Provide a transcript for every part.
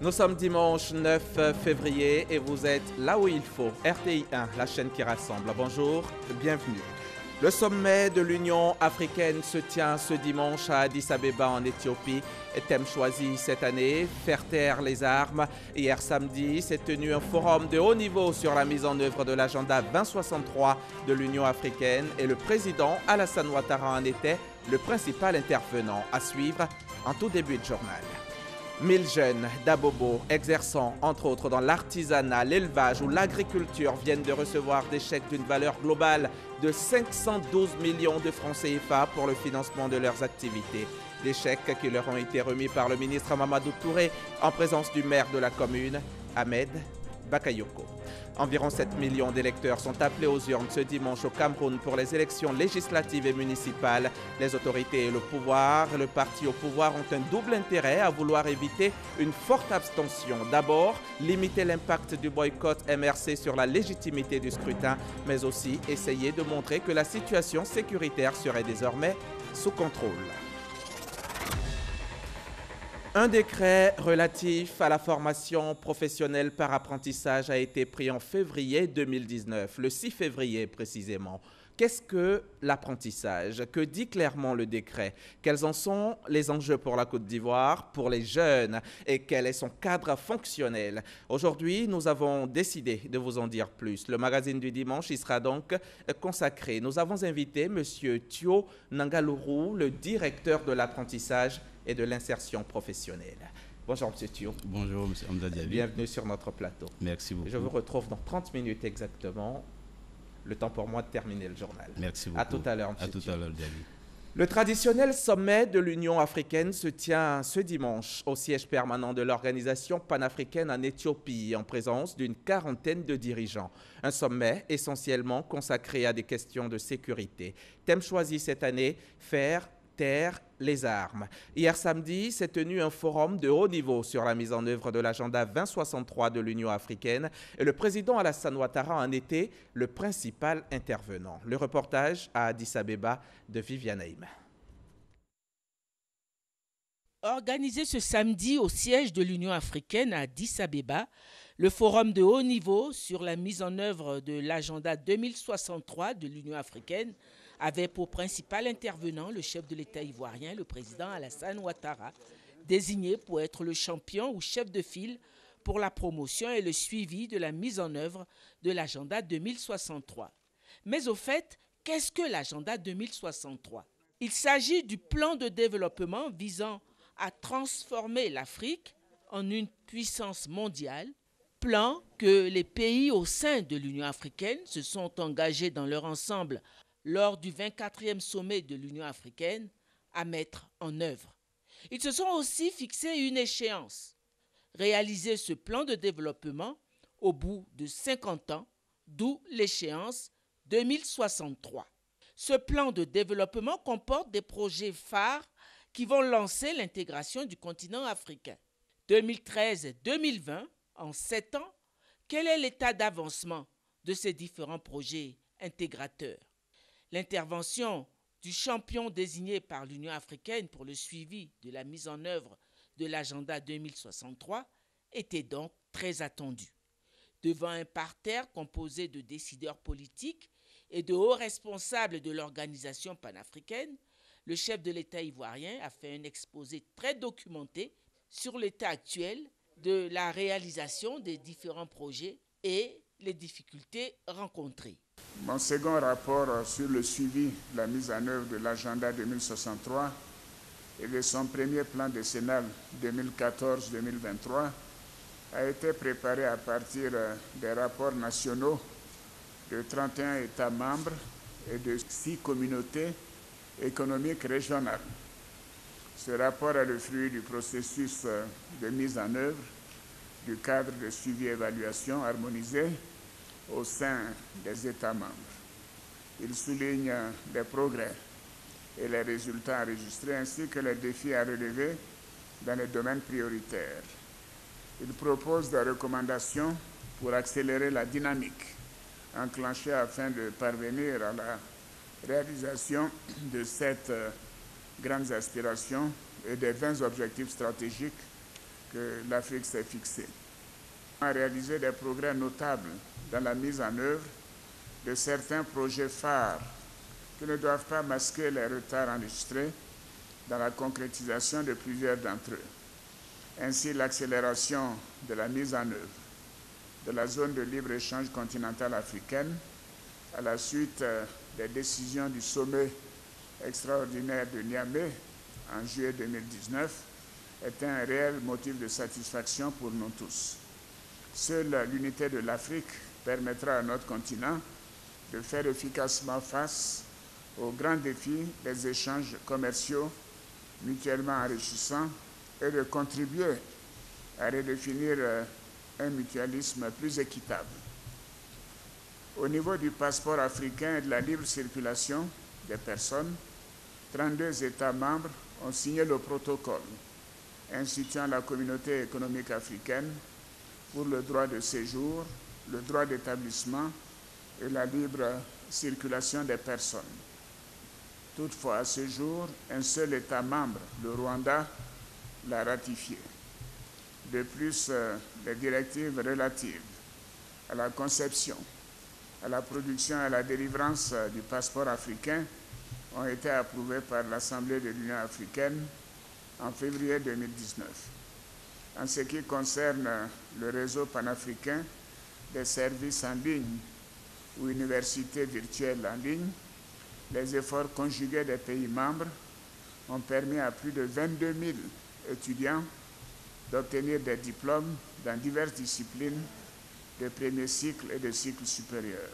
Nous sommes dimanche 9 février et vous êtes là où il faut. RTI 1, la chaîne qui rassemble. Bonjour, bienvenue. Le sommet de l'Union africaine se tient ce dimanche à Addis Abeba en Éthiopie. Thème choisi cette année, faire taire les armes. Hier samedi, s'est tenu un forum de haut niveau sur la mise en œuvre de l'agenda 2063 de l'Union africaine et le président Alassane Ouattara en était le principal intervenant. À suivre en tout début de journal. 1000 jeunes d'Abobo exerçant entre autres dans l'artisanat, l'élevage ou l'agriculture viennent de recevoir des chèques d'une valeur globale de 512 millions de francs CFA pour le financement de leurs activités. Des chèques qui leur ont été remis par le ministre Mamadou Touré en présence du maire de la commune, Ahmed Bakayoko. Environ 7 millions d'électeurs sont appelés aux urnes ce dimanche au Cameroun pour les élections législatives et municipales. Les autorités et le pouvoir, le parti au pouvoir ont un double intérêt à vouloir éviter une forte abstention. D'abord, limiter l'impact du boycott MRC sur la légitimité du scrutin, mais aussi essayer de montrer que la situation sécuritaire serait désormais sous contrôle. Un décret relatif à la formation professionnelle par apprentissage a été pris en février 2019, le 6 février précisément. Qu'est-ce que l'apprentissage? Que dit clairement le décret? Quels en sont les enjeux pour la Côte d'Ivoire, pour les jeunes et quel est son cadre fonctionnel? Aujourd'hui, nous avons décidé de vous en dire plus. Le magazine du dimanche y sera donc consacré. Nous avons invité M. Thio Nangaluru, le directeur de l'apprentissage et de l'insertion professionnelle. Bonjour M. Thio. Bonjour M. Hamza Diaby. Bienvenue sur notre plateau. Merci beaucoup. Je vous retrouve dans 30 minutes exactement. Le temps pour moi de terminer le journal. Merci beaucoup. À tout à l'heure, M. À tout à l'heure, Diaby. Le traditionnel sommet de l'Union africaine se tient ce dimanche au siège permanent de l'organisation panafricaine en Éthiopie, en présence d'une quarantaine de dirigeants. Un sommet essentiellement consacré à des questions de sécurité. Thème choisi cette année, faire taire les armes. Hier samedi, s'est tenu un forum de haut niveau sur la mise en œuvre de l'agenda 2063 de l'Union africaine et le président Alassane Ouattara en était le principal intervenant. Le reportage à Addis Abeba de Viviane Haïm. Organisé ce samedi au siège de l'Union africaine à Addis Abeba, le forum de haut niveau sur la mise en œuvre de l'agenda 2063 de l'Union africaine avait pour principal intervenant le chef de l'État ivoirien, le président Alassane Ouattara, désigné pour être le champion ou chef de file pour la promotion et le suivi de la mise en œuvre de l'agenda 2063. Mais au fait, qu'est-ce que l'agenda 2063 ? Il s'agit du plan de développement visant à transformer l'Afrique en une puissance mondiale, plan que les pays au sein de l'Union africaine se sont engagés dans leur ensemble lors du 24e sommet de l'Union africaine, à mettre en œuvre. Ils se sont aussi fixé une échéance, réaliser ce plan de développement au bout de 50 ans, d'où l'échéance 2063. Ce plan de développement comporte des projets phares qui vont lancer l'intégration du continent africain. 2013 et 2020, en 7 ans, quel est l'état d'avancement de ces différents projets intégrateurs? L'intervention du champion désigné par l'Union africaine pour le suivi de la mise en œuvre de l'agenda 2063 était donc très attendue. Devant un parterre composé de décideurs politiques et de hauts responsables de l'organisation panafricaine, le chef de l'État ivoirien a fait un exposé très documenté sur l'état actuel de la réalisation des différents projets et les difficultés rencontrées. Mon second rapport sur le suivi de la mise en œuvre de l'agenda 2063 et de son premier plan décennal 2014-2023 a été préparé à partir des rapports nationaux de 31 États membres et de 6 communautés économiques régionales. Ce rapport est le fruit du processus de mise en œuvre du cadre de suivi et évaluation harmonisé au sein des États membres. Il souligne les progrès et les résultats enregistrés ainsi que les défis à relever dans les domaines prioritaires. Il propose des recommandations pour accélérer la dynamique enclenchée afin de parvenir à la réalisation de 7 grandes aspirations et des 20 objectifs stratégiques que l'Afrique s'est fixés. On a réalisé des progrès notables dans la mise en œuvre de certains projets phares qui ne doivent pas masquer les retards enregistrés dans la concrétisation de plusieurs d'entre eux. Ainsi, l'accélération de la mise en œuvre de la zone de libre-échange continentale africaine à la suite des décisions du sommet extraordinaire de Niamey en juillet 2019 est un réel motif de satisfaction pour nous tous. Seule l'unité de l'Afrique permettra à notre continent de faire efficacement face aux grands défis des échanges commerciaux mutuellement enrichissants et de contribuer à redéfinir un mutualisme plus équitable. Au niveau du passeport africain et de la libre circulation des personnes, 32 États membres ont signé le protocole instituant la communauté économique africaine pour le droit de séjour, le droit d'établissement et la libre circulation des personnes. Toutefois, à ce jour, un seul État membre, le Rwanda, l'a ratifié. De plus, les directives relatives à la conception, à la production et à la délivrance du passeport africain ont été approuvées par l'Assemblée de l'Union africaine en février 2019. En ce qui concerne le réseau panafricain des services en ligne ou universités virtuelles en ligne, les efforts conjugués des pays membres ont permis à plus de 22 000 étudiants d'obtenir des diplômes dans diverses disciplines de premier cycle et de cycle supérieur.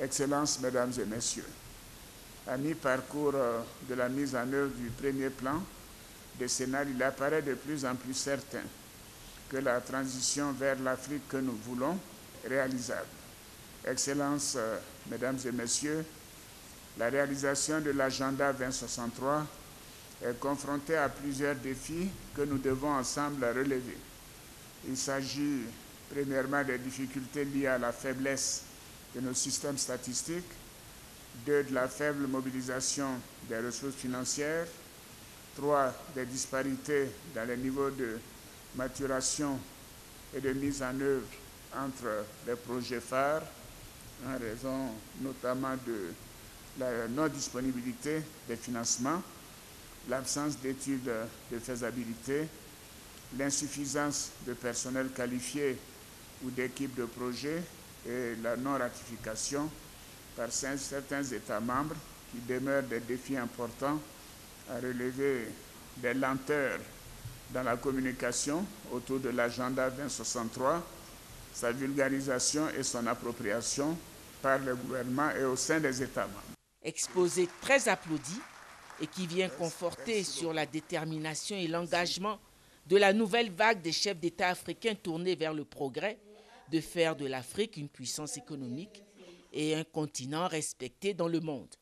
Excellences, Mesdames et Messieurs, à mi-parcours de la mise en œuvre du premier plan décennal, il apparaît de plus en plus certain que la transition vers l'Afrique que nous voulons est réalisable. Excellences, Mesdames et Messieurs, la réalisation de l'agenda 2063 est confrontée à plusieurs défis que nous devons ensemble relever. Il s'agit premièrement des difficultés liées à la faiblesse de nos systèmes statistiques, de la faible mobilisation des ressources financières, 3, des disparités dans les niveaux de maturation et de mise en œuvre entre les projets phares, en raison notamment de la non-disponibilité des financements, l'absence d'études de faisabilité, l'insuffisance de personnel qualifié ou d'équipes de projet et la non-ratification par certains États membres qui demeurent des défis importants à relever, des lenteurs dans la communication autour de l'agenda 2063, sa vulgarisation et son appropriation par le gouvernement et au sein des États membres. Exposé très applaudi et qui vient conforter sur la détermination et l'engagement de la nouvelle vague des chefs d'État africains tournés vers le progrès, de faire de l'Afrique une puissance économique et un continent respecté dans le monde.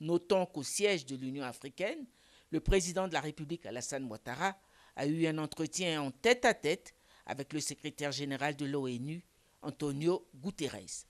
Notons qu'au siège de l'Union africaine, le président de la République, Alassane Ouattara, a eu un entretien en tête-à-tête avec le secrétaire général de l'ONU, Antonio Guterres.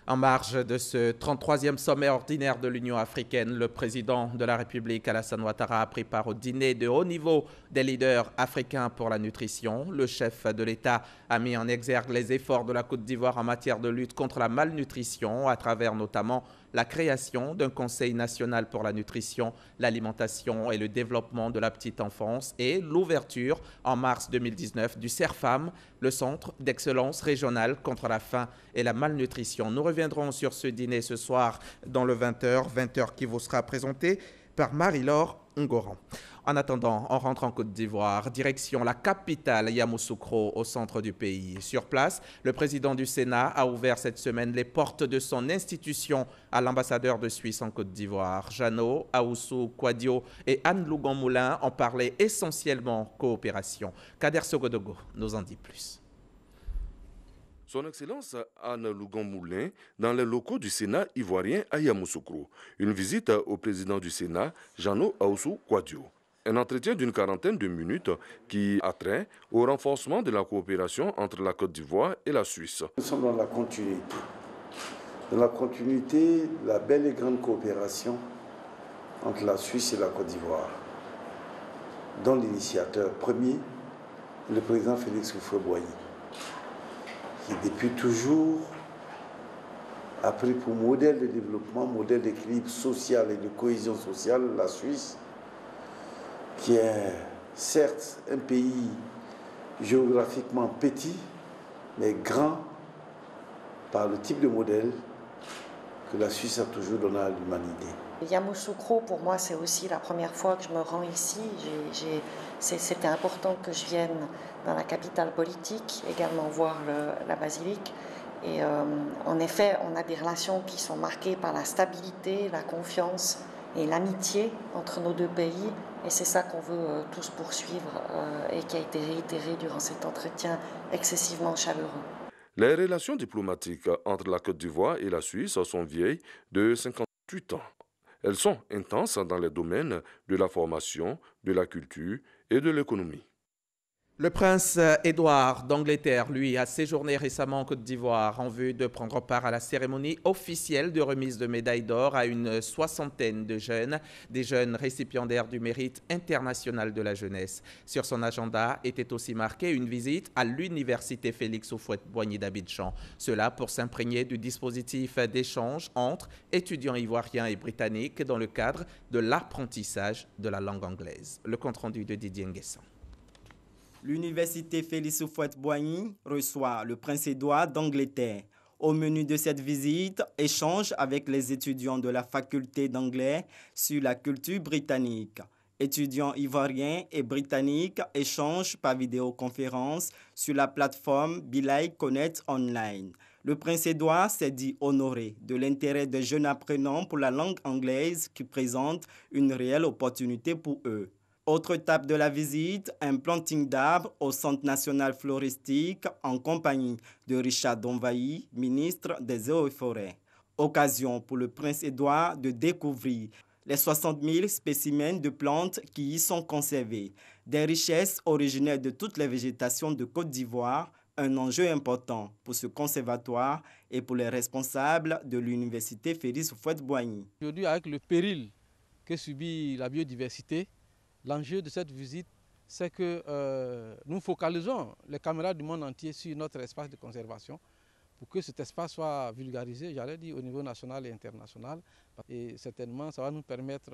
En marge de ce 33e sommet ordinaire de l'Union africaine, le président de la République, Alassane Ouattara, a pris part au dîner de haut niveau des leaders africains pour la nutrition. Le chef de l'État a mis en exergue les efforts de la Côte d'Ivoire en matière de lutte contre la malnutrition, à travers notamment la création d'un Conseil national pour la nutrition, l'alimentation et le développement de la petite enfance et l'ouverture en mars 2019 du CERFAM, le Centre d'excellence régional contre la faim et la malnutrition. Nous reviendrons sur ce dîner ce soir dans le 20h qui vous sera présenté par Marie-Laure Ngoran. En attendant, on rentre en Côte d'Ivoire, direction la capitale Yamoussoukro, au centre du pays. Sur place, le président du Sénat a ouvert cette semaine les portes de son institution à l'ambassadeur de Suisse en Côte d'Ivoire. Jeannot, Ahoussou Kouadio et Anne Lougon-Moulin ont parlé essentiellement coopération. Kader Sogodogo nous en dit plus. Son Excellence Anne Lougon-Moulin dans les locaux du Sénat ivoirien à Yamoussoukro. Une visite au président du Sénat, Jeannot Ahoussou Kouadio. Un entretien d'une quarantaine de minutes qui a trait au renforcement de la coopération entre la Côte d'Ivoire et la Suisse. Nous sommes dans la continuité. Dans la continuité, la belle et grande coopération entre la Suisse et la Côte d'Ivoire, dont l'initiateur premier le président Félix Houphouët-Boigny, qui depuis toujours a pris pour modèle de développement, modèle d'équilibre social et de cohésion sociale la Suisse, qui est certes un pays géographiquement petit, mais grand par le type de modèle que la Suisse a toujours donné à l'humanité. Yamoussoukro, pour moi, c'est aussi la première fois que je me rends ici. C'était important que je vienne dans la capitale politique, également voir la basilique. Et en effet, on a des relations qui sont marquées par la stabilité, la confiance et l'amitié entre nos deux pays. Et c'est ça qu'on veut tous poursuivre et qui a été réitéré durant cet entretien excessivement chaleureux. Les relations diplomatiques entre la Côte d'Ivoire et la Suisse sont vieilles de 58 ans. Elles sont intenses dans les domaines de la formation, de la culture et de l'économie. Le prince Édouard d'Angleterre, lui, a séjourné récemment en Côte d'Ivoire en vue de prendre part à la cérémonie officielle de remise de médailles d'or à une soixantaine de jeunes, des jeunes récipiendaires du mérite international de la jeunesse. Sur son agenda était aussi marquée une visite à l'université Félix Houphouët-Boigny d'Abidjan. Cela pour s'imprégner du dispositif d'échange entre étudiants ivoiriens et britanniques dans le cadre de l'apprentissage de la langue anglaise. Le compte-rendu de Didier Nguessan. L'université Félix Houphouët-Boigny reçoit le prince Édouard d'Angleterre. Au menu de cette visite, échange avec les étudiants de la faculté d'anglais sur la culture britannique. Étudiants ivoiriens et britanniques échangent par vidéoconférence sur la plateforme Bilay Connect Online. Le prince Édouard s'est dit honoré de l'intérêt des jeunes apprenants pour la langue anglaise qui présente une réelle opportunité pour eux. Autre étape de la visite, un planting d'arbres au Centre national floristique en compagnie de Richard Donvaï, ministre des Eaux et Forêts. Occasion pour le prince Édouard de découvrir les 60 000 spécimens de plantes qui y sont conservés, des richesses originaires de toutes les végétations de Côte d'Ivoire, un enjeu important pour ce conservatoire et pour les responsables de l'université Félix Houphouët-Boigny. Aujourd'hui, avec le péril que subit la biodiversité, l'enjeu de cette visite, c'est que nous focalisons les caméras du monde entier sur notre espace de conservation pour que cet espace soit vulgarisé, j'allais dire, au niveau national et international. Et certainement, ça va nous permettre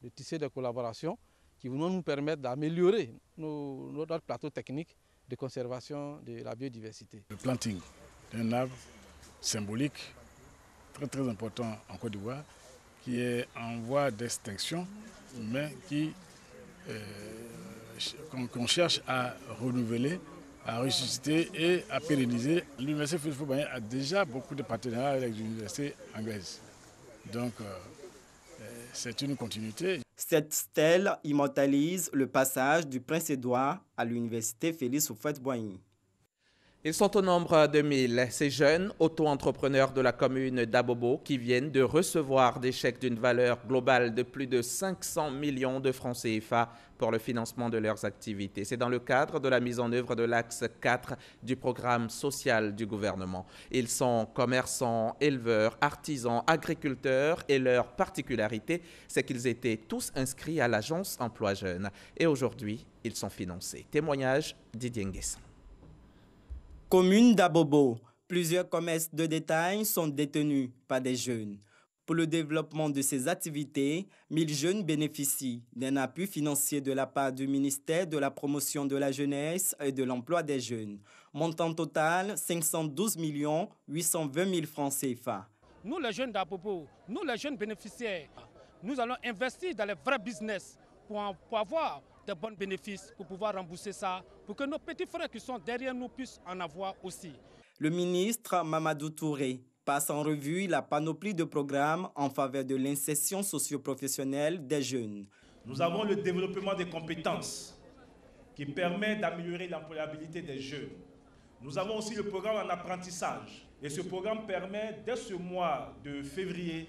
de tisser des collaborations qui vont nous permettre d'améliorer notre plateau technique de conservation de la biodiversité. Le planting d'un arbre symbolique, très très important en Côte d'Ivoire, qui est en voie d'extinction, mais qu'on cherche à renouveler, à ressusciter et à pérenniser. L'université Félix Houphouët-Boigny a déjà beaucoup de partenariats avec les universités anglaises. Donc, c'est une continuité. Cette stèle immortalise le passage du prince Édouard à l'université Félix Houphouët-Boigny. Ils sont au nombre de 1000, ces jeunes auto-entrepreneurs de la commune d'Abobo qui viennent de recevoir des chèques d'une valeur globale de plus de 500 millions de francs CFA pour le financement de leurs activités. C'est dans le cadre de la mise en œuvre de l'axe 4 du programme social du gouvernement. Ils sont commerçants, éleveurs, artisans, agriculteurs et leur particularité, c'est qu'ils étaient tous inscrits à l'agence Emploi Jeunes. Et aujourd'hui, ils sont financés. Témoignage Didier Nguessan. Commune d'Abobo, plusieurs commerces de détail sont détenus par des jeunes. Pour le développement de ces activités, 1000 jeunes bénéficient d'un appui financier de la part du ministère de la Promotion de la Jeunesse et de l'Emploi des Jeunes. Montant total, 512 820 000 francs CFA. Nous les jeunes d'Abobo, nous les jeunes bénéficiaires, nous allons investir dans les vrais business pour avoir de bons bénéfices, pour pouvoir rembourser ça, pour que nos petits frères qui sont derrière nous puissent en avoir aussi. Le ministre Mamadou Touré passe en revue la panoplie de programmes en faveur de l'insertion socio-professionnelle des jeunes. Nous avons le développement des compétences qui permet d'améliorer l'employabilité des jeunes. Nous avons aussi le programme en apprentissage. Et ce programme permet, dès ce mois de février,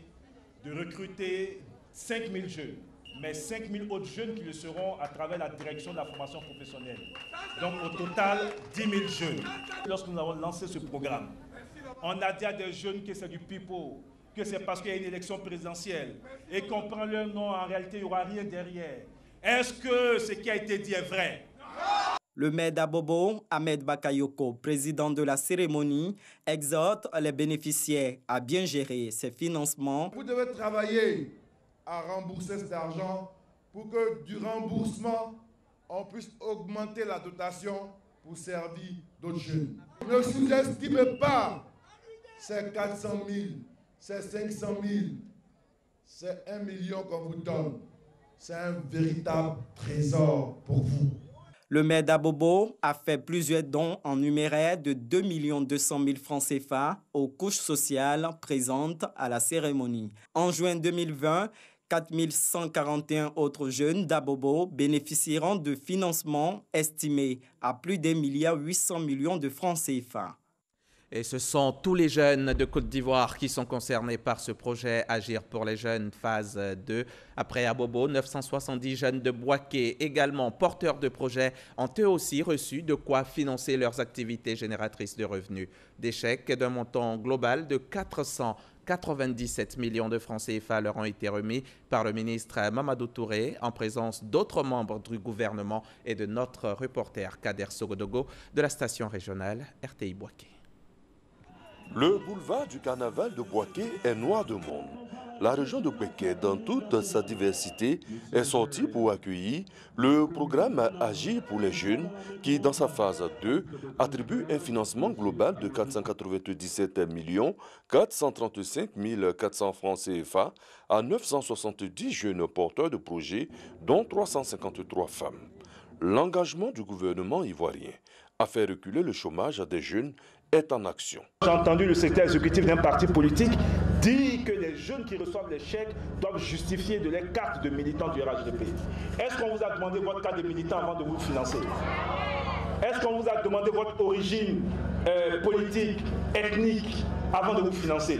de recruter 5000 jeunes. Mais 5000 autres jeunes qui le seront à travers la direction de la formation professionnelle. Donc au total, 10 000 jeunes. Lorsque nous avons lancé ce programme, on a dit à des jeunes que c'est du pipeau, que c'est parce qu'il y a une élection présidentielle et qu'on prend leur nom, en réalité il n'y aura rien derrière. Est-ce que ce qui a été dit est vrai? Le maire d'Abobo, Ahmed Bakayoko, président de la cérémonie, exhorte les bénéficiaires à bien gérer ces financements. Vous devez travailler à rembourser cet argent pour que du remboursement, on puisse augmenter la dotation pour servir d'autres jeunes. Ne sous-estimez pas ces 400 000, ces 500 000, c'est 1 million qu'on vous donne. C'est un véritable trésor pour vous. Le maire d'Abobo a fait plusieurs dons en numéraire de 2 200 000 francs CFA aux couches sociales présentes à la cérémonie. En juin 2020, 4 141 autres jeunes d'Abobo bénéficieront de financements estimés à plus d'1,8 milliard de francs CFA. Et ce sont tous les jeunes de Côte d'Ivoire qui sont concernés par ce projet Agir pour les jeunes phase 2. Après Abobo, 970 jeunes de Bouaké, également porteurs de projets, ont eux aussi reçu de quoi financer leurs activités génératrices de revenus. Des chèques d'un montant global de 497 millions de francs CFA leur ont été remis par le ministre Mamadou Touré en présence d'autres membres du gouvernement et de notre reporter Kader Sogodogo de la station régionale RTI Bouaké. Le boulevard du carnaval de Bouaké est noir de monde. La région de Bouaké, dans toute sa diversité, est sortie pour accueillir le programme Agir pour les jeunes qui, dans sa phase 2, attribue un financement global de 497 435 400 francs CFA à 970 jeunes porteurs de projets, dont 353 femmes. L'engagement du gouvernement ivoirien à faire reculer le chômage des jeunes est en action. J'ai entendu le secrétaire exécutif d'un parti politique dire que les jeunes qui reçoivent les chèques doivent justifier de leur carte de militant du RHDP. Est-ce qu'on vous a demandé votre carte de militant avant de vous financer? Est-ce qu'on vous a demandé votre origine politique, ethnique avant de vous financer?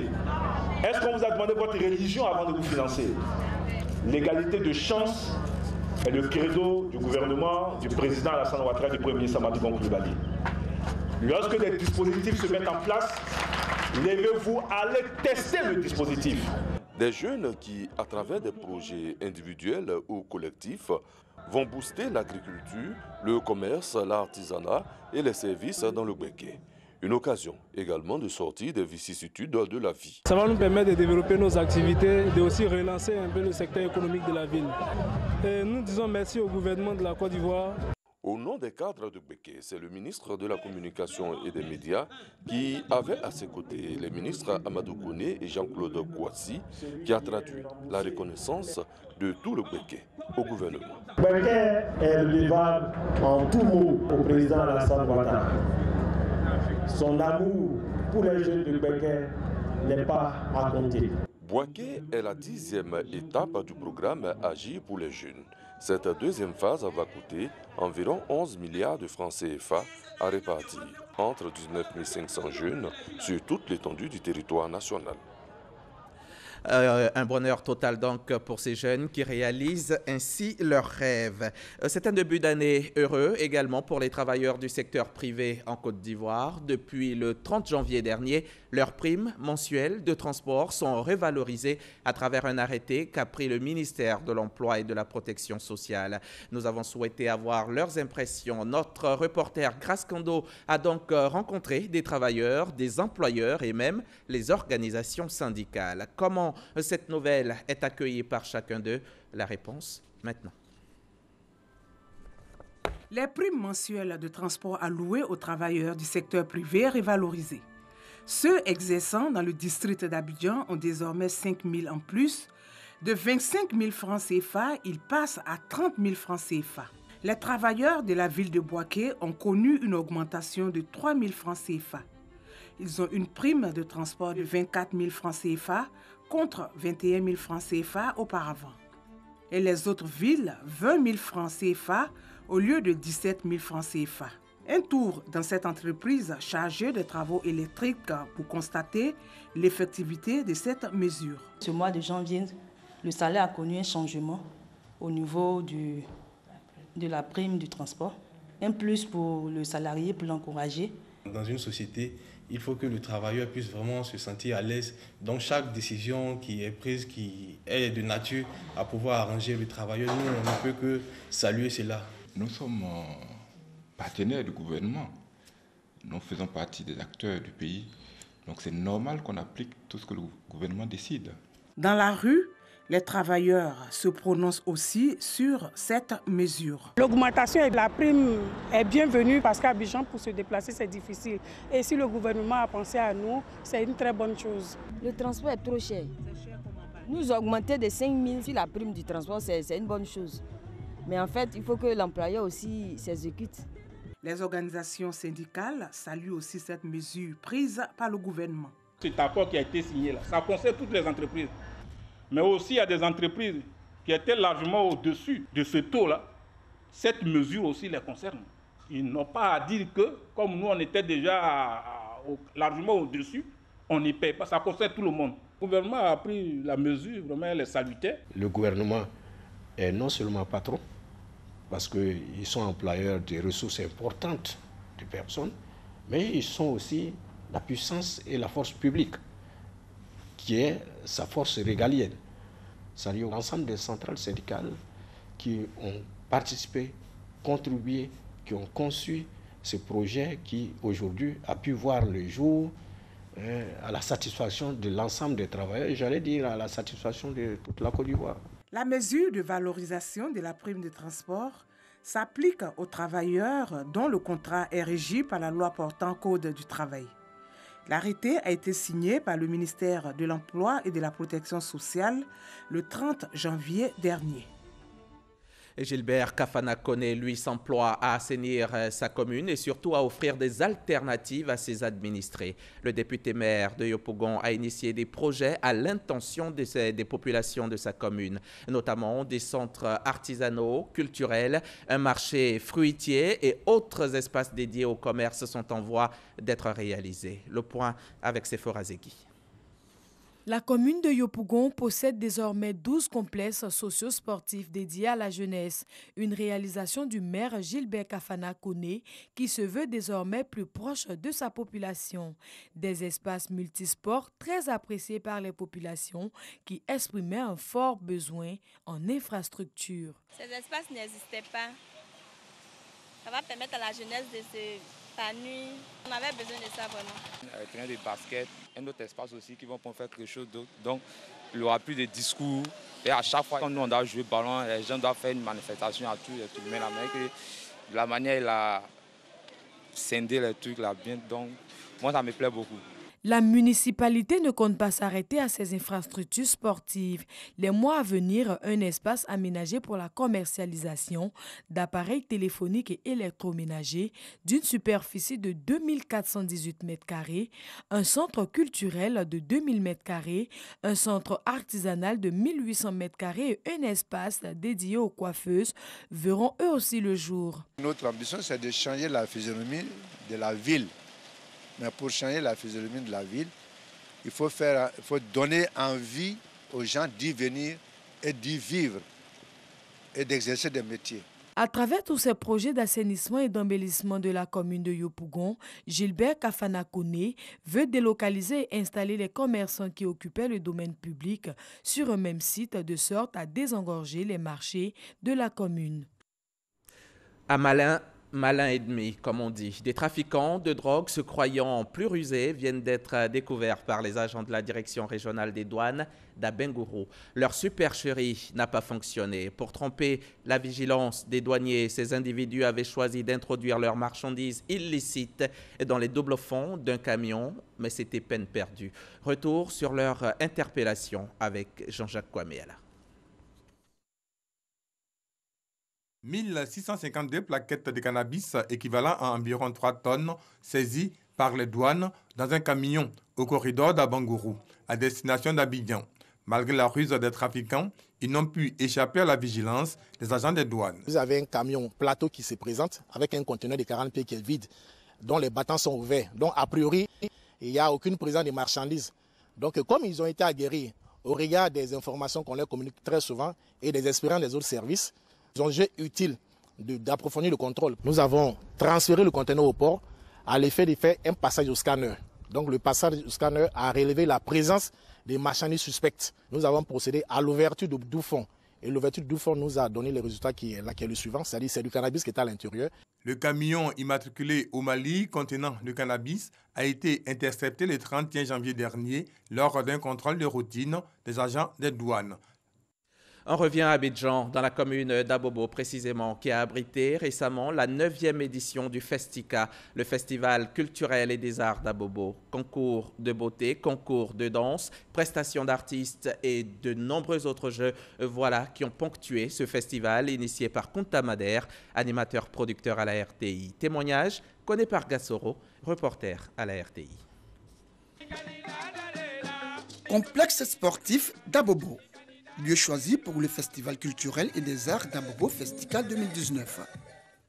Est-ce qu'on vous a demandé votre religion avant de vous financer? L'égalité de chance est le credo du gouvernement, du président Alassane Ouattara et du Premier ministre Amadou Gon Coulibaly. Lorsque des dispositifs se mettent en place, levez-vous, allez tester le dispositif. Des jeunes qui, à travers des projets individuels ou collectifs, vont booster l'agriculture, le commerce, l'artisanat et les services dans le Bouaké. Une occasion également de sortir des vicissitudes de la vie. Ça va nous permettre de développer nos activités, de aussi relancer un peu le secteur économique de la ville. Et nous disons merci au gouvernement de la Côte d'Ivoire. Au nom des cadres de Bouaké, c'est le ministre de la Communication et des Médias qui avait à ses côtés les ministres Amadou Koné et Jean-Claude Kouassi qui a traduit la reconnaissance de tout le Bouaké au gouvernement. Bouaké est redevable en tout mot au président Alassane Ouattara. Son amour pour les jeunes de Bouaké n'est pas à compter. Bouaké est la 10e étape du programme Agir pour les jeunes. Cette deuxième phase va coûter environ 11 milliards de francs CFA à répartir entre 19 500 jeunes sur toute l'étendue du territoire national. Un bonheur total donc pour ces jeunes qui réalisent ainsi leurs rêves. C'est un début d'année heureux également pour les travailleurs du secteur privé en Côte d'Ivoire. Depuis le 30 janvier dernier, leurs primes mensuelles de transport sont revalorisées à travers un arrêté qu'a pris le ministère de l'Emploi et de la Protection sociale. Nous avons souhaité avoir leurs impressions. Notre reporter Grace Kando a donc rencontré des travailleurs, des employeurs et même les organisations syndicales. Comment cette nouvelle est accueillie par chacun d'eux? La réponse maintenant. Les primes mensuelles de transport allouées aux travailleurs du secteur privé revalorisées. Ceux exerçant dans le district d'Abidjan ont désormais 5 000 en plus. De 25 000 francs CFA, ils passent à 30 000 francs CFA. Les travailleurs de la ville de Bouaké ont connu une augmentation de 3 000 francs CFA. Ils ont une prime de transport de 24 000 francs CFA contre 21 000 francs CFA auparavant. Et les autres villes, 20 000 francs CFA au lieu de 17 000 francs CFA. Un tour dans cette entreprise chargée de travaux électriques pour constater l'effectivité de cette mesure. Ce mois de janvier, le salaire a connu un changement au niveau de la prime du transport. Un plus pour le salarié, pour l'encourager. Dans une société, il faut que le travailleur puisse vraiment se sentir à l'aise. Donc chaque décision qui est prise, qui est de nature à pouvoir arranger le travailleur, nous, on ne peut que saluer cela. Nous sommes partenaires du gouvernement. Nous faisons partie des acteurs du pays. Donc c'est normal qu'on applique tout ce que le gouvernement décide. Dans la rue, les travailleurs se prononcent aussi sur cette mesure. L'augmentation de la prime est bienvenue parce qu'à Abidjan, pour se déplacer, c'est difficile. Et si le gouvernement a pensé à nous, c'est une très bonne chose. Le transport est trop cher. Nous augmenter de 5 000 sur la prime du transport, c'est une bonne chose. Mais en fait, il faut que l'employeur aussi s'exécute. Les organisations syndicales saluent aussi cette mesure prise par le gouvernement. Cet accord qui a été signé, là, ça concerne toutes les entreprises. Mais aussi, il y a des entreprises qui étaient largement au-dessus de ce taux-là. Cette mesure aussi les concerne. Ils n'ont pas à dire que, comme nous, on était déjà largement au-dessus, on n'y paye pas. Ça concerne tout le monde. Le gouvernement a pris la mesure, vraiment, elle est salutaire. Le gouvernement est non seulement patron, parce qu'ils sont employeurs de ressources importantes de personnes, mais ils sont aussi la puissance et la force publique, qui est sa force régalienne. C'est-à-dire l'ensemble des centrales syndicales qui ont participé, contribué, qui ont conçu ce projet qui aujourd'hui a pu voir le jour à la satisfaction de l'ensemble des travailleurs, et j'allais dire à la satisfaction de toute la Côte d'Ivoire. La mesure de valorisation de la prime de transport s'applique aux travailleurs dont le contrat est régi par la loi portant Code du travail. L'arrêté a été signé par le ministère de l'Emploi et de la Protection sociale le 30 janvier dernier. Et Gilbert Kafana Koné, lui, s'emploie à assainir sa commune et surtout à offrir des alternatives à ses administrés. Le député maire de Yopougon a initié des projets à l'intention des populations de sa commune, notamment des centres artisanaux, culturels, un marché fruitier et autres espaces dédiés au commerce sont en voie d'être réalisés. Le point avec Sephora Zegui. La commune de Yopougon possède désormais 12 complexes socio-sportifs dédiés à la jeunesse, une réalisation du maire Gilbert Kafana Koné qui se veut désormais plus proche de sa population. Des espaces multisports très appréciés par les populations qui exprimaient un fort besoin en infrastructures. Ces espaces n'existaient pas. Ça va permettre à la jeunesse de se... La nuit, on avait besoin de ça vraiment. Un terrain de basket, un autre espace aussi qui vont pour faire quelque chose d'autre. Donc, il n'y aura plus de discours. Et à chaque fois, quand nous on doit jouer ballon, les gens doivent faire une manifestation à tout le monde. De la manière il a scindé les trucs là bien. Donc, moi, ça me plaît beaucoup. La municipalité ne compte pas s'arrêter à ces infrastructures sportives. Les mois à venir, un espace aménagé pour la commercialisation d'appareils téléphoniques et électroménagers d'une superficie de 2418 m², un centre culturel de 2000 m², un centre artisanal de 1800 m² et un espace dédié aux coiffeuses verront eux aussi le jour. Notre ambition, c'est de changer la physionomie de la ville. Mais pour changer la physionomie de la ville, il faut donner envie aux gens d'y venir et d'y vivre et d'exercer des métiers. À travers tous ces projets d'assainissement et d'embellissement de la commune de Yopougon, Gilbert Kafana Koné veut délocaliser et installer les commerçants qui occupaient le domaine public sur un même site de sorte à désengorger les marchés de la commune. À Malin et demi, comme on dit. Des trafiquants de drogue se croyant plus rusés viennent d'être découverts par les agents de la direction régionale des douanes d'Abengourou. Leur supercherie n'a pas fonctionné. Pour tromper la vigilance des douaniers, ces individus avaient choisi d'introduire leurs marchandises illicites dans les doubles fonds d'un camion, mais c'était peine perdue. Retour sur leur interpellation avec Jean-Jacques Kouaméala. 1652 plaquettes de cannabis équivalent à environ 3 tonnes saisies par les douanes dans un camion au corridor d'Abengourou à destination d'Abidjan. Malgré la ruse des trafiquants, ils n'ont pu échapper à la vigilance des agents des douanes. Vous avez un camion plateau qui se présente avec un conteneur de 40 pieds qui est vide, dont les battants sont ouverts. Donc a priori, il n'y a aucune présence de marchandises. Donc comme ils ont été aguerris au regard des informations qu'on leur communique très souvent et des expériences des autres services, ils ont jugé utile d'approfondir le contrôle. Nous avons transféré le conteneur au port à l'effet de faire un passage au scanner. Donc le passage au scanner a relevé la présence des marchandises suspectes. Nous avons procédé à l'ouverture du fond Et l'ouverture du fond nous a donné le résultat qui est le suivant, c'est-à-dire c'est du cannabis qui est à l'intérieur. Le camion immatriculé au Mali contenant du cannabis a été intercepté le 31 janvier dernier lors d'un contrôle de routine des agents des douanes. On revient à Abidjan, dans la commune d'Abobo précisément, qui a abrité récemment la 9e édition du Festika, le festival culturel et des arts d'Abobo. Concours de beauté, concours de danse, prestations d'artistes et de nombreux autres jeux, voilà, qui ont ponctué ce festival initié par Kunta Mader, animateur producteur à la RTI. Témoignage connu par Gassoro, reporter à la RTI. Complexe sportif d'Abobo. Lieu choisi pour le Festival culturel et des arts d'Abobo Festika 2019.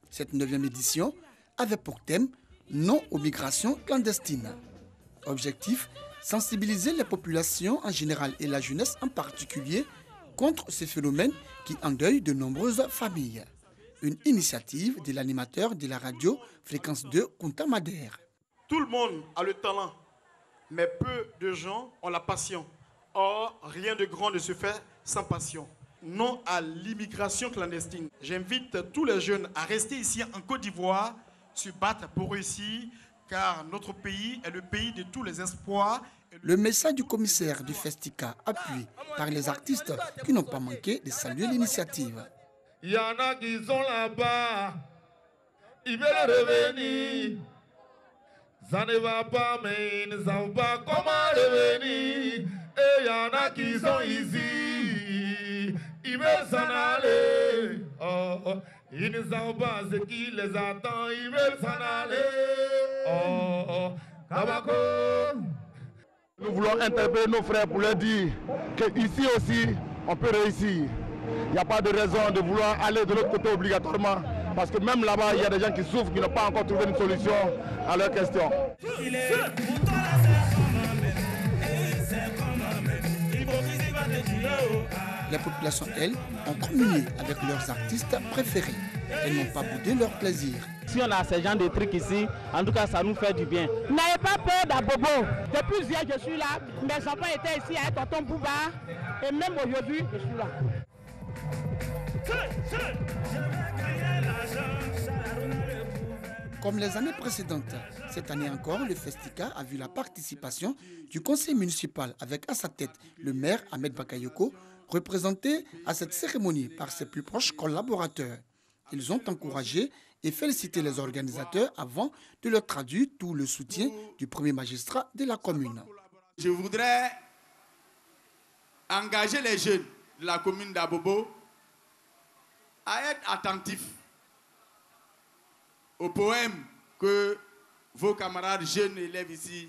Cette 9e édition avait pour thème « Non aux migrations clandestines ». Objectif, sensibiliser les populations en général et la jeunesse en particulier contre ce phénomène qui endeuille de nombreuses familles. Une initiative de l'animateur de la radio Fréquence 2, Kunta Mader. Tout le monde a le talent, mais peu de gens ont la passion. Or, rien de grand ne se fait sans passion. Non à l'immigration clandestine. J'invite tous les jeunes à rester ici en Côte d'Ivoire, se battre pour réussir, car notre pays est le pays de tous les espoirs. Le message du commissaire du Festika, appuyé par les artistes qui n'ont pas manqué de saluer l'initiative. Il y en a qui sont là-bas, ils veulent revenir. Ça ne va pas, mais ils ne savent pas comment revenir. Et il y en a qui sont ici, ils veulent s'en aller. Oh, oh. Ils ne savent pas ce qui les attend, ils veulent s'en aller. Oh, oh. Kabako. Nous voulons interpeller nos frères pour leur dire qu'ici aussi, on peut réussir. Il n'y a pas de raison de vouloir aller de l'autre côté obligatoirement. Parce que même là-bas, il y a des gens qui souffrent, qui n'ont pas encore trouvé une solution à leurs questions. Les populations, elles, ont communié avec leurs artistes préférés. Elles n'ont pas boudé leur plaisir. Si on a ce genre de trucs ici, en tout cas, ça nous fait du bien. N'ayez pas peur d'Abobo. Depuis hier, je suis là. Mes enfants étaient ici avec tonton Bouba. Et même aujourd'hui, je suis là. Comme les années précédentes, cette année encore, le Festika a vu la participation du conseil municipal avec à sa tête le maire Ahmed Bakayoko, représenté à cette cérémonie par ses plus proches collaborateurs. Ils ont encouragé et félicité les organisateurs avant de leur traduire tout le soutien du premier magistrat de la commune. Je voudrais engager les jeunes de la commune d'Abobo à être attentifs aux poèmes que vos camarades jeunes élèves ici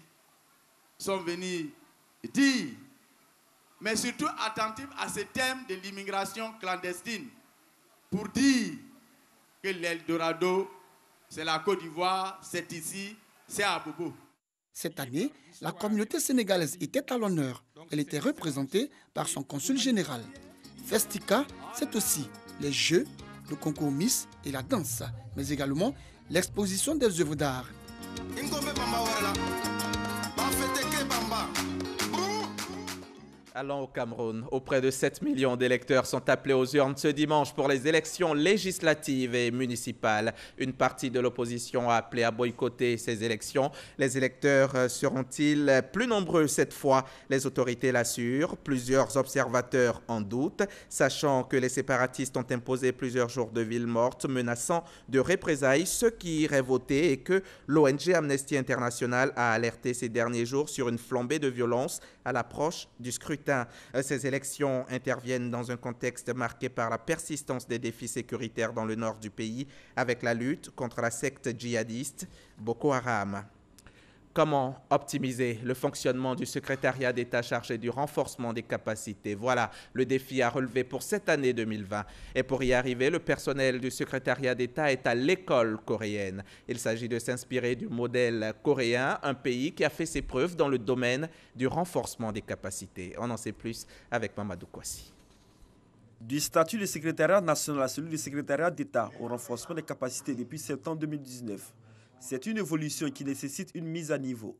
sont venus dire, mais surtout attentifs à ce thème de l'immigration clandestine pour dire que l'Eldorado, c'est la Côte d'Ivoire, c'est ici, c'est à Abobo. Cette année, la communauté sénégalaise était à l'honneur. Elle était représentée par son consul général. Festika, c'est aussi les jeux, le concours Miss et la danse, mais également l'exposition des œuvres d'art. Allons au Cameroun. Auprès de 7 millions d'électeurs sont appelés aux urnes ce dimanche pour les élections législatives et municipales. Une partie de l'opposition a appelé à boycotter ces élections. Les électeurs seront-ils plus nombreux cette fois? Les autorités l'assurent. Plusieurs observateurs en doutent, sachant que les séparatistes ont imposé plusieurs jours de ville morte, menaçant de représailles ceux qui iraient voter et que l'ONG Amnesty International a alerté ces derniers jours sur une flambée de violence à l'approche du scrutin. Ces élections interviennent dans un contexte marqué par la persistance des défis sécuritaires dans le nord du pays avec la lutte contre la secte djihadiste Boko Haram. Comment optimiser le fonctionnement du secrétariat d'État chargé du renforcement des capacités? Voilà le défi à relever pour cette année 2020. Et pour y arriver, le personnel du secrétariat d'État est à l'école coréenne. Il s'agit de s'inspirer du modèle coréen, un pays qui a fait ses preuves dans le domaine du renforcement des capacités. On en sait plus avec Mamadou Kwasi. Du statut de secrétariat national à celui de secrétariat d'État au renforcement des capacités depuis septembre 2019. C'est une évolution qui nécessite une mise à niveau.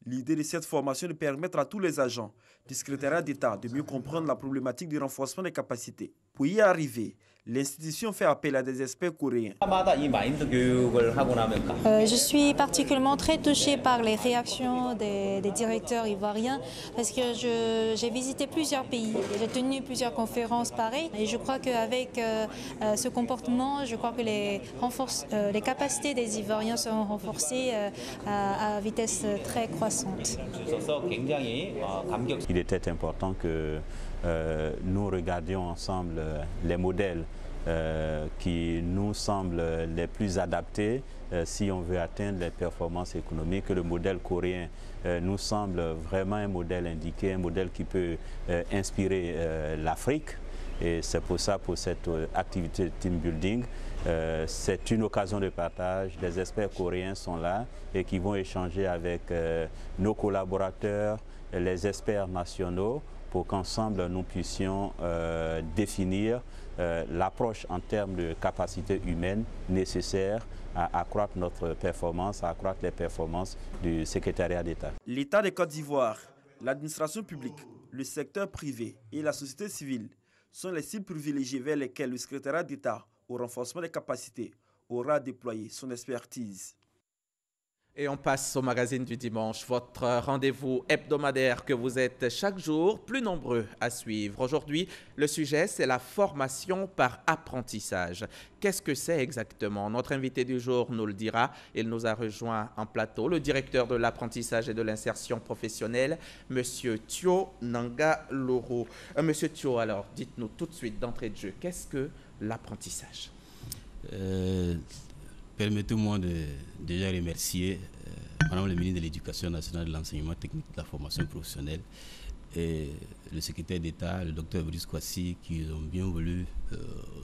L'idée de cette formation est de permettre à tous les agents du secrétariat d'État de mieux comprendre la problématique du renforcement des capacités. Pour y arriver, l'institution fait appel à des experts coréens. Je suis particulièrement très touchée par les réactions des directeurs ivoiriens parce que j'ai visité plusieurs pays, j'ai tenu plusieurs conférences pareilles et je crois qu'avec ce comportement, je crois que les capacités des Ivoiriens seront renforcées à vitesse très croissante. Il était important que nous regardions ensemble les modèles qui nous semblent les plus adaptés si on veut atteindre les performances économiques. Le modèle coréen nous semble vraiment un modèle indiqué, un modèle qui peut inspirer l'Afrique. Et c'est pour ça, pour cette activité de team building, c'est une occasion de partage. Des experts coréens sont là et qui vont échanger avec nos collaborateurs, les experts nationaux, pour qu'ensemble nous puissions définir l'approche en termes de capacité humaine nécessaire à accroître notre performance, à accroître les performances du secrétariat d'État. L'État de Côte d'Ivoire, l'administration publique, le secteur privé et la société civile sont les cibles privilégiées vers lesquelles le secrétariat d'État au renforcement des capacités aura déployé son expertise. Et on passe au magazine du dimanche, votre rendez-vous hebdomadaire que vous êtes chaque jour plus nombreux à suivre. Aujourd'hui, le sujet, c'est la formation par apprentissage. Qu'est-ce que c'est exactement? Notre invité du jour nous le dira. Il nous a rejoint en plateau, le directeur de l'apprentissage et de l'insertion professionnelle, M. Thio Nanga Loro. Monsieur Thio, alors, dites-nous tout de suite d'entrée de jeu, qu'est-ce que l'apprentissage? Permettez-moi de déjà remercier Madame le ministre de l'Éducation nationale, de l'enseignement technique et de la formation professionnelle et le secrétaire d'État, le docteur Brice Kwasi, qui ont bien voulu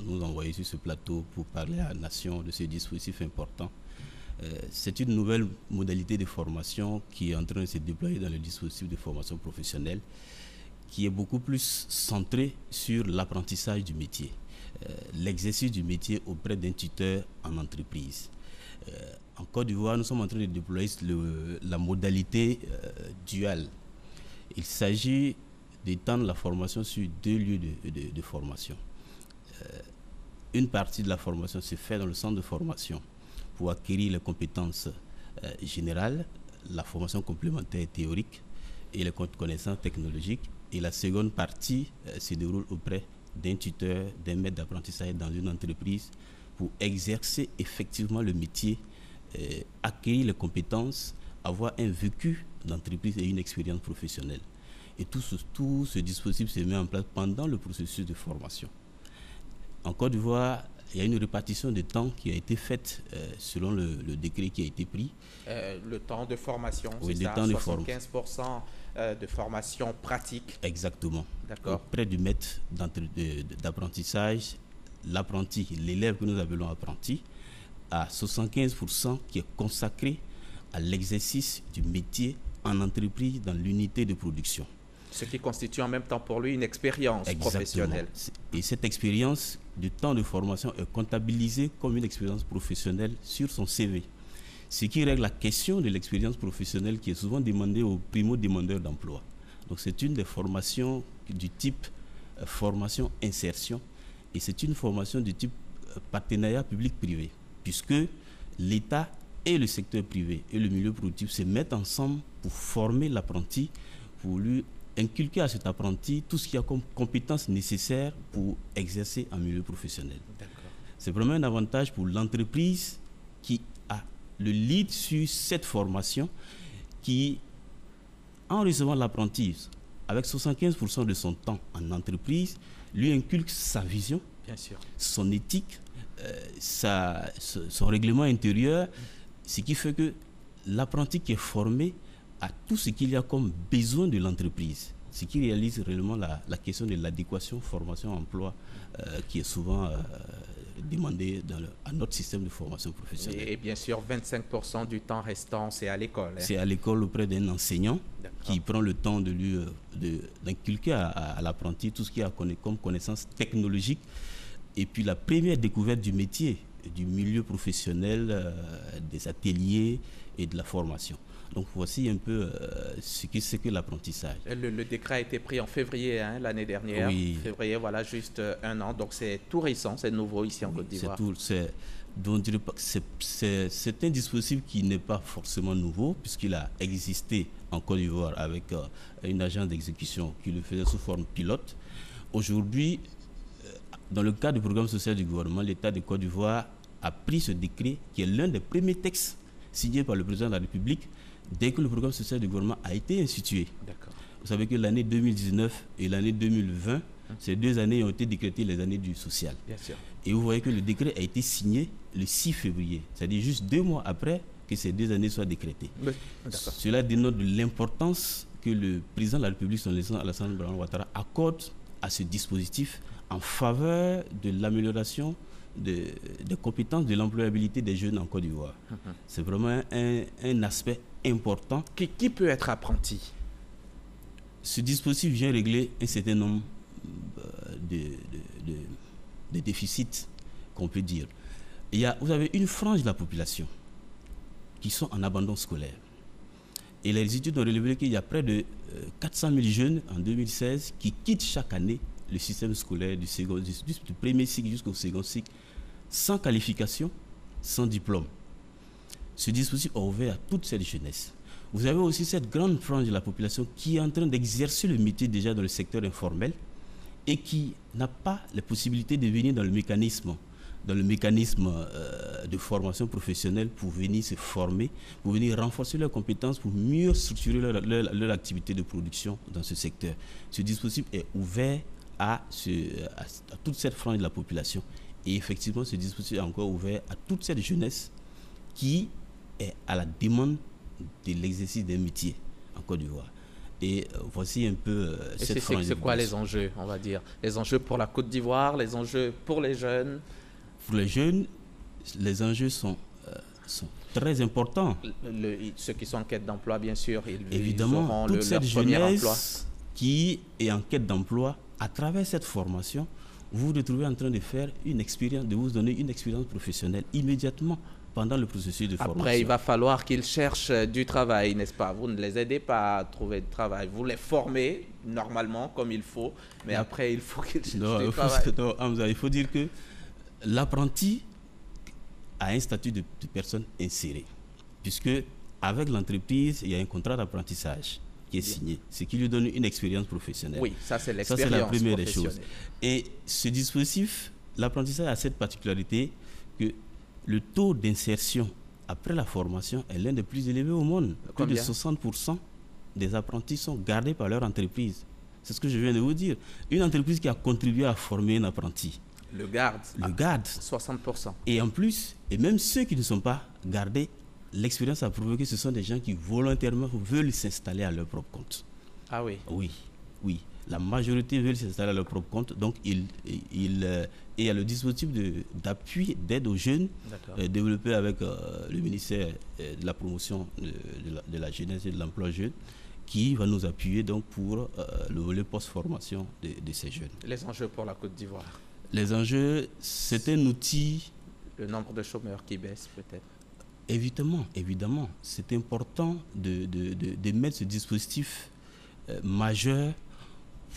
nous envoyer sur ce plateau pour parler à la nation de ce dispositif important. C'est une nouvelle modalité de formation qui est en train de se déployer dans le dispositif de formation professionnelle, qui est beaucoup plus centré sur l'apprentissage du métier. L'exercice du métier auprès d'un tuteur en entreprise. En Côte d'Ivoire, nous sommes en train de déployer la modalité duale. Il s'agit d'étendre la formation sur 2 lieux de formation. Une partie de la formation se fait dans le centre de formation pour acquérir les compétences générales, la formation complémentaire théorique et les connaissances technologiques. Et la seconde partie se déroule auprès d'un tuteur, d'un maître d'apprentissage dans une entreprise pour exercer effectivement le métier, acquérir les compétences, avoir un vécu d'entreprise et une expérience professionnelle. Et tout ce dispositif se met en place pendant le processus de formation. En Côte d'Ivoire, il y a une répartition de temps qui a été faite selon le décret qui a été pris. Le temps de formation, oui, c'est ça, 75% de formation pratique. Exactement. D'accord. Auprès du maître d'apprentissage, l'apprenti, l'élève que nous appelons apprenti, à 75% qui est consacré à l'exercice du métier en entreprise dans l'unité de production. Ce qui constitue en même temps pour lui une expérience professionnelle. Et cette expérience du temps de formation est comptabilisée comme une expérience professionnelle sur son CV. Ce qui règle la question de l'expérience professionnelle qui est souvent demandée aux primo-demandeurs d'emploi. Donc c'est une des formations du type formation insertion et c'est une formation du type partenariat public-privé puisque l'État et le secteur privé et le milieu productif se mettent ensemble pour former l'apprenti, pour lui inculquer à cet apprenti tout ce qu'il y a comme compétences nécessaires pour exercer en milieu professionnel. C'est vraiment un avantage pour l'entreprise qui a le lead sur cette formation qui, en recevant l'apprenti, avec 75% de son temps en entreprise, lui inculque sa vision, bien sûr, son éthique, son règlement intérieur, ce qui fait que l'apprenti qui est formé a tout ce qu'il y a comme besoin de l'entreprise, ce qui réalise réellement la question de l'adéquation formation-emploi qui est souvent demandée à notre système de formation professionnelle. Et bien sûr, 25% du temps restant, c'est à l'école. C'est à l'école auprès d'un enseignant qui prend le temps d'inculquer à l'apprenti tout ce qu'il y a comme connaissances technologiques. Et puis la première découverte du métier, du milieu professionnel, des ateliers et de la formation. Donc voici un peu ce que c'est que l'apprentissage. Le décret a été pris en février l'année dernière. Oui. Février, voilà, juste un an. Donc c'est tout récent, c'est nouveau ici en Côte d'Ivoire. C'est un dispositif qui n'est pas forcément nouveau, puisqu'il a existé en Côte d'Ivoire avec une agence d'exécution qui le faisait sous forme pilote. Aujourd'hui, dans le cadre du programme social du gouvernement, l'État de Côte d'Ivoire a pris ce décret qui est l'un des premiers textes signés par le président de la République dès que le programme social du gouvernement a été institué. Vous savez que l'année 2019 et l'année 2020, ces 2 années ont été décrétées les années du social. Bien sûr. Et vous voyez que le décret a été signé le 6 février, c'est-à-dire juste 2 mois après que ces 2 années soient décrétées. Oui. Cela dénote de l'importance que le président de la République, son Excellence Alassane Ouattara, accorde à ce dispositif en faveur de l'amélioration des compétences de l'employabilité des jeunes en Côte d'Ivoire. C'est vraiment un aspect important. Qui peut être apprenti? Ce dispositif vient régler un certain nombre de déficits qu'on peut dire. Vous avez une frange de la population qui sont en abandon scolaire. Et les études ont relevé qu'il y a près de 400 000 jeunes en 2016 qui quittent chaque année le système scolaire du premier cycle jusqu'au second cycle sans qualification, sans diplôme. Ce dispositif est ouvert à toute cette jeunesse. Vous avez aussi cette grande frange de la population qui est en train d'exercer le métier déjà dans le secteur informel et qui n'a pas la possibilité de venir dans le mécanisme de formation professionnelle pour venir se former, pour venir renforcer leurs compétences, pour mieux structurer leur activité de production dans ce secteur. Ce dispositif est ouvert à toute cette frange de la population. Et effectivement, ce dispositif est encore ouvert à toute cette jeunesse qui est à la demande de l'exercice des métiers en Côte d'Ivoire. Et voici un peu cette frange. C'est quoi les enjeux, on va dire? Les enjeux pour la Côte d'Ivoire, les enjeux pour les jeunes? Pour les jeunes, les enjeux sont très importants. Ceux qui sont en quête d'emploi, bien sûr, évidemment, ils auront toute cette leur premier emploi. jeunesse qui est en quête d'emploi, à travers cette formation, vous vous retrouvez en train de faire une expérience, de vous donner une expérience professionnelle immédiatement pendant le processus de formation. Après, il va falloir qu'ils cherchent du travail, n'est-ce pas? Vous ne les aidez pas à trouver du travail. Vous les formez normalement comme il faut, mais après, il faut qu'ils cherchent du travail. Non, il faut dire que l'apprenti a un statut de personne insérée, puisque avec l'entreprise, il y a un contrat d'apprentissage qui est signé, ce qui lui donne une expérience professionnelle. Oui, ça c'est l'expérience. Ça c'est la première des choses. Et ce dispositif, l'apprentissage a cette particularité que le taux d'insertion après la formation est l'un des plus élevés au monde. Plus de 60% des apprentis sont gardés par leur entreprise. C'est ce que je viens de vous dire. Une entreprise qui a contribué à former un apprenti le garde. 60%. Et en plus, et même ceux qui ne sont pas gardés, l'expérience a prouvé que ce sont des gens qui volontairement veulent s'installer à leur propre compte. Ah oui? Oui. La majorité veulent s'installer à leur propre compte. Donc, il y a le dispositif d'appui, d'aide aux jeunes, développé avec le ministère de la promotion de la jeunesse et de l'emploi jeune, qui va nous appuyer donc pour le volet post-formation de ces jeunes. Les enjeux pour la Côte d'Ivoire? Les enjeux, c'est un outil... Le nombre de chômeurs qui baisse peut-être? Évidemment. C'est important de mettre ce dispositif majeur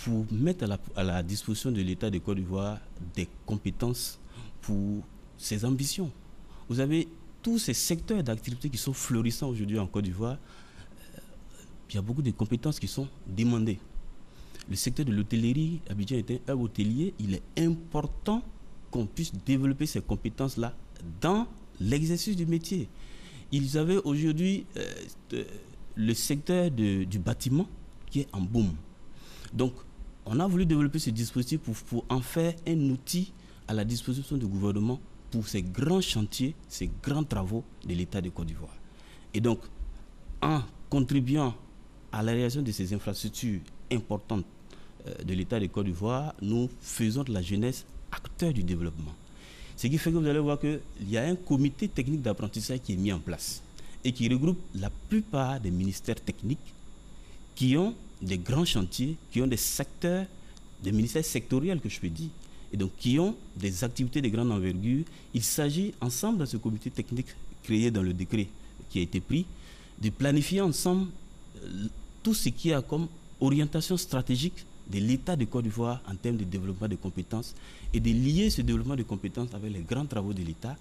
pour mettre à la disposition de l'État de Côte d'Ivoire des compétences pour ses ambitions. Vous avez tous ces secteurs d'activité qui sont florissants aujourd'hui en Côte d'Ivoire. Il y a beaucoup de compétences qui sont demandées. Le secteur de l'hôtellerie, Abidjan est un hub hôtelier, il est important qu'on puisse développer ces compétences-là dans l'exercice du métier. Ils avaient aujourd'hui le secteur du bâtiment qui est en boom. Donc, on a voulu développer ce dispositif pour en faire un outil à la disposition du gouvernement pour ces grands chantiers, ces grands travaux de l'État de Côte d'Ivoire. Et donc, en contribuant à la réalisation de ces infrastructures importantes de l'État de Côte d'Ivoire, nous faisons de la jeunesse acteur du développement. Ce qui fait que vous allez voir qu'il y a un comité technique d'apprentissage qui est mis en place et qui regroupe la plupart des ministères techniques qui ont des grands chantiers, qui ont des secteurs, des ministères sectoriels que je peux dire, et donc qui ont des activités de grande envergure. Il s'agit ensemble dans ce comité technique créé dans le décret qui a été pris de planifier ensemble tout ce qui a comme orientation stratégique de l'État de Côte d'Ivoire en termes de développement de compétences et de lier ce développement de compétences avec les grands travaux de l'État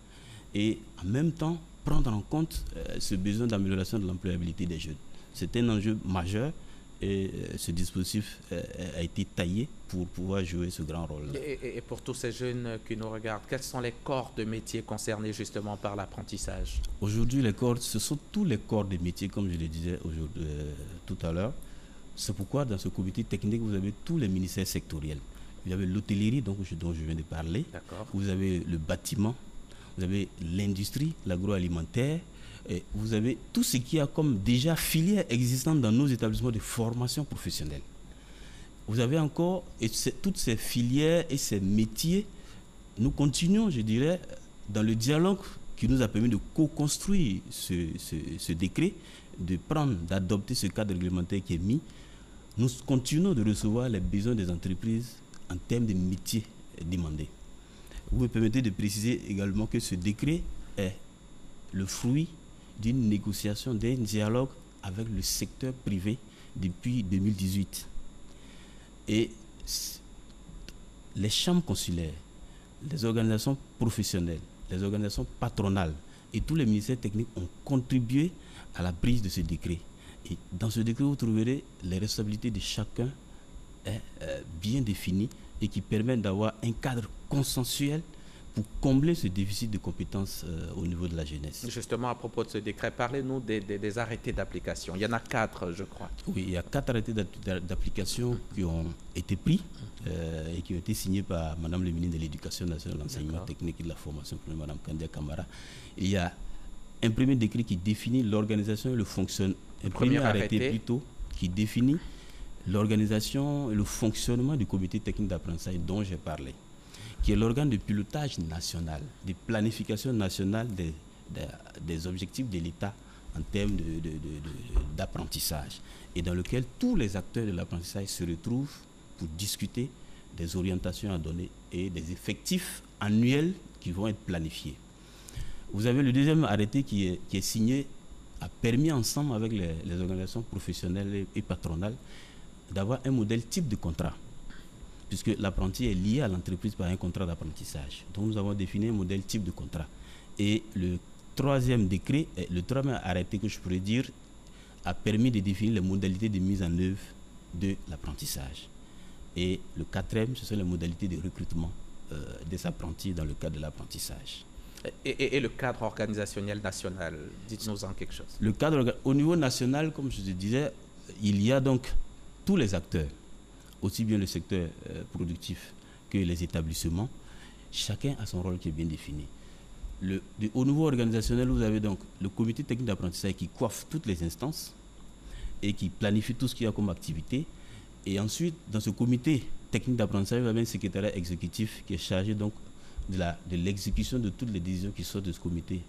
et en même temps prendre en compte ce besoin d'amélioration de l'employabilité des jeunes. C'est un enjeu majeur et ce dispositif a été taillé pour pouvoir jouer ce grand rôle. Et pour tous ces jeunes qui nous regardent, quels sont les corps de métiers concernés justement par l'apprentissage? Aujourd'hui, les corps, ce sont tous les corps de métiers, comme je le disais tout à l'heure. C'est pourquoi dans ce comité technique, vous avez tous les ministères sectoriels. Vous avez l'hôtellerie dont je viens de parler. Vous avez le bâtiment, vous avez l'industrie, l'agroalimentaire. Et vous avez tout ce qui a comme déjà filière existante dans nos établissements de formation professionnelle. Vous avez encore toutes ces filières et ces métiers. Nous continuons, je dirais, dans le dialogue qui nous a permis de co-construire ce décret, d'adopter ce cadre réglementaire qui est mis. Nous continuons de recevoir les besoins des entreprises en termes de métiers demandés. Vous me permettez de préciser également que ce décret est le fruit d'une négociation, d'un dialogue avec le secteur privé depuis 2018. Et les chambres consulaires, les organisations professionnelles, les organisations patronales et tous les ministères techniques ont contribué à la prise de ce décret. Et dans ce décret, vous trouverez les responsabilités de chacun bien définies et qui permettent d'avoir un cadre consensuel pour combler ce déficit de compétences au niveau de la jeunesse. Justement, à propos de ce décret, parlez-nous des arrêtés d'application. Il y en a 4, je crois. Oui, il y a 4 arrêtés d'application qui ont été pris et qui ont été signés par Madame le ministre de l'Éducation nationale, de l'enseignement technique et de la formation, Madame Kandia Kamara. Il y a un premier décret qui définit l'organisation et le fonctionnement. Un premier arrêté plutôt qui définit l'organisation et le fonctionnement du comité technique d'apprentissage dont j'ai parlé, qui est l'organe de pilotage national, de planification nationale des objectifs de l'État en termes d'apprentissage, et dans lequel tous les acteurs de l'apprentissage se retrouvent pour discuter des orientations à donner et des effectifs annuels qui vont être planifiés. Vous avez le deuxième arrêté qui est signé, a permis ensemble avec les organisations professionnelles et patronales d'avoir un modèle type de contrat, puisque l'apprenti est lié à l'entreprise par un contrat d'apprentissage. Donc nous avons défini un modèle type de contrat. Et le troisième décret, le troisième arrêté que je pourrais dire, a permis de définir les modalités de mise en œuvre de l'apprentissage. Et le quatrième, ce sont les modalités de recrutement des apprentis dans le cadre de l'apprentissage. Et le cadre organisationnel national, dites-nous-en quelque chose. Le cadre au niveau national, comme je te disais, il y a donc tous les acteurs, aussi bien le secteur productif que les établissements. Chacun a son rôle qui est bien défini. Au niveau organisationnel, vous avez donc le comité technique d'apprentissage qui coiffe toutes les instances et qui planifie tout ce qu'il y a comme activité. Et ensuite, dans ce comité technique d'apprentissage, vous avez un secrétariat exécutif qui est chargé donc de l'exécution de toutes les décisions qui sortent de ce comité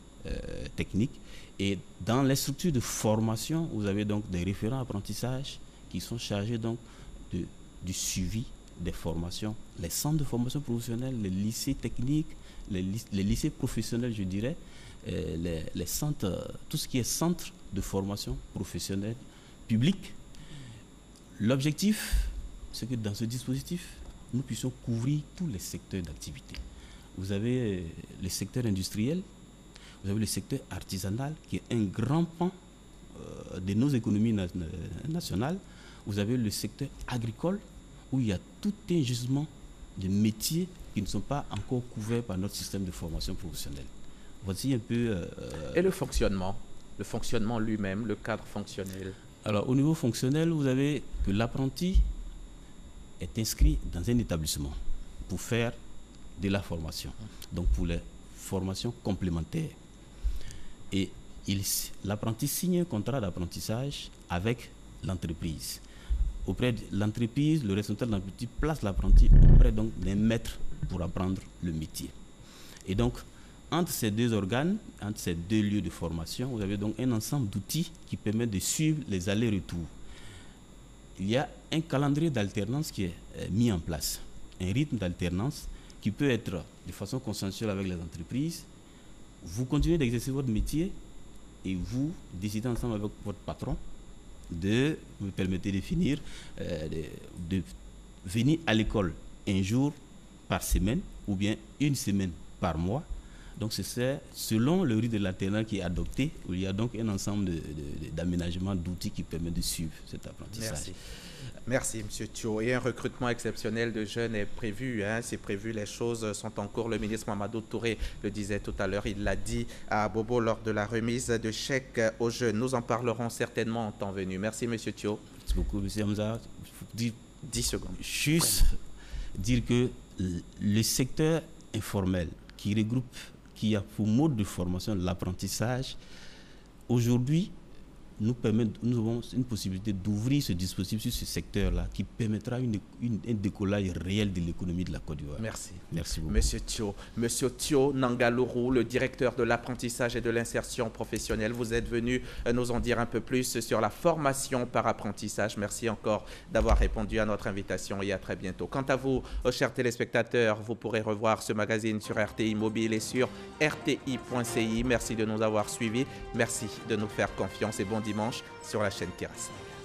technique. Et dans les structures de formation, vous avez donc des référents apprentissage qui sont chargés donc du suivi des formations, les centres de formation professionnelle, les lycées techniques, les lycées professionnels, je dirais, les centres, tout ce qui est centre de formation professionnelle publique. L'objectif, c'est que dans ce dispositif, nous puissions couvrir tous les secteurs d'activité. Vous avez le secteur industriel, vous avez le secteur artisanal, qui est un grand pan de nos économies nationales. Vous avez le secteur agricole, où il y a tout un gisement de métiers qui ne sont pas encore couverts par notre système de formation professionnelle. Voici un peu... Et le fonctionnement lui-même, le cadre fonctionnel? Alors, au niveau fonctionnel, vous avez que l'apprenti est inscrit dans un établissement pour faire de la formation, donc pour les formations complémentaires. Et l'apprenti signe un contrat d'apprentissage avec l'entreprise. Auprès de l'entreprise, le responsable de l'entreprise place l'apprenti auprès d'un maître pour apprendre le métier. Et donc, entre ces deux organes, entre ces deux lieux de formation, vous avez donc un ensemble d'outils qui permettent de suivre les allers-retours. Il y a un calendrier d'alternance qui est mis en place, un rythme d'alternance qui peut être de façon consensuelle avec les entreprises. Vous continuez d'exercer votre métier et vous décidez ensemble avec votre patron de, me permettez de finir, de venir à l'école un jour par semaine ou bien une semaine par mois. Donc c'est selon le rythme de l'alternance qui est adopté, où il y a donc un ensemble d'aménagements, d'outils qui permettent de suivre cet apprentissage. Merci. Merci, M. Thio. Et un recrutement exceptionnel de jeunes est prévu. C'est prévu, les choses sont en cours. Le ministre Mamadou Touré le disait tout à l'heure. Il l'a dit à Bobo lors de la remise de chèques aux jeunes. Nous en parlerons certainement en temps venu. Merci, M. Thio. Merci beaucoup, M. Hamza. 10 secondes. Juste dire que le secteur informel qui a pour mode de formation l'apprentissage, aujourd'hui, nous avons une possibilité d'ouvrir ce dispositif sur ce secteur-là qui permettra un décollage réel de l'économie de la Côte d'Ivoire. Merci. Merci beaucoup. Monsieur Thio Nangaluru, le directeur de l'apprentissage et de l'insertion professionnelle, vous êtes venu nous en dire un peu plus sur la formation par apprentissage. Merci encore d'avoir répondu à notre invitation et à très bientôt. Quant à vous, chers téléspectateurs, vous pourrez revoir ce magazine sur RTI Mobile et sur rti.ci. Merci de nous avoir suivis. Merci de nous faire confiance et bon dimanche sur la chaîne qui rassemble.